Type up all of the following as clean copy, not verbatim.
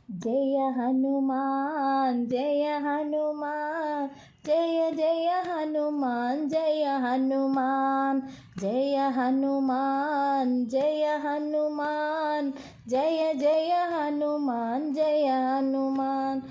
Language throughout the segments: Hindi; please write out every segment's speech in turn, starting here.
जय हनुमान जय हनुमान, जय जय हनुमान जय हनुमान, जय हनुमान जय हनुमान, जय जय हनुमान जय हनुमान।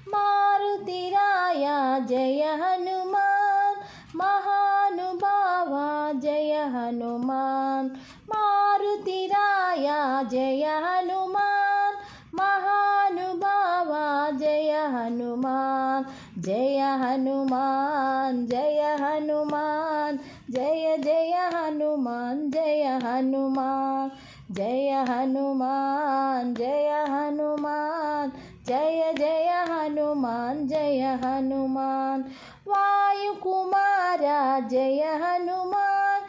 मारुति राया जय हनुमान, महानुभावा जय हनुमान। मारुति राया जय हनुमान, महानुभावा जय हनुमान। जय हनुमान जय हनुमान, जय जय हनुमान जय हनुमान, जय हनुमान जय हनुमान, जय जय हनुमान जय हनुमान। वायुकुमारा जय हनुमान,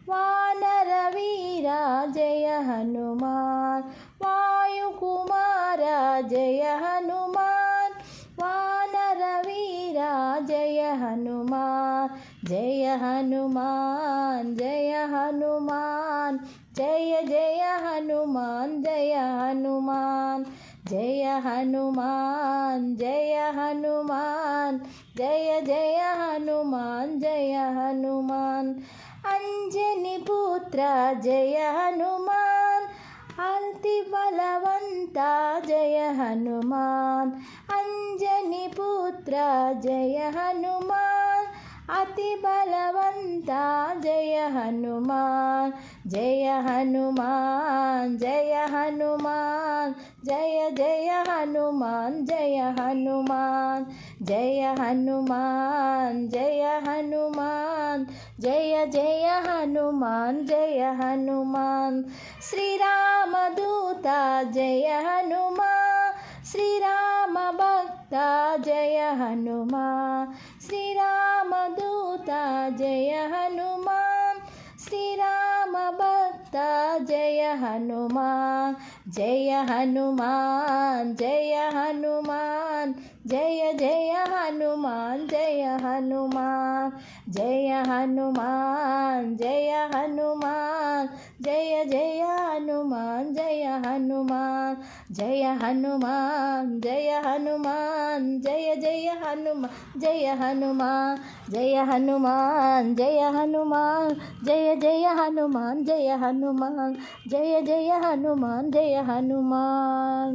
वानर वीरा जय हनुमान। वायुकुमारा जय हनुमान, वानर वीरा जय हनुमान। जय हनुमान जय हनुमान, जय जय हनुमान जय हनुमान, जय हनुमान जय हनुमान, जय जय हनुमान जय हनुमान। अंजनी पुत्र जय हनुमान, अति बलवंता जय हनुमान। अंजनी पुत्र जय हनुमान, अति बलवंता जय हनुमान। जय हनुमान जय हनुमान, जय जय हनुमान जय हनुमान, जय हनुमान जय हनुमान, जय जय हनुमान जय हनुमान। श्री राम दूता जय हनुमान, श्री राम भक्ता जय हनुमान। श्री राम दूता जय हनुमान, श्री राम भक्ता जय हनुमान। जय हनुमान जय हनुमान, जय जय हनुमान जय हनुमान, जय हनुमान जय हनुमान, जय जय हनुमान जय हनुमान। जय हनुमान जय हनुमान, जय जय हनुमान जय हनुमान, जय हनुमान जय हनुमान, जय जय हनुमान जय हनुमान, जय जय हनुमान जय हनुमान।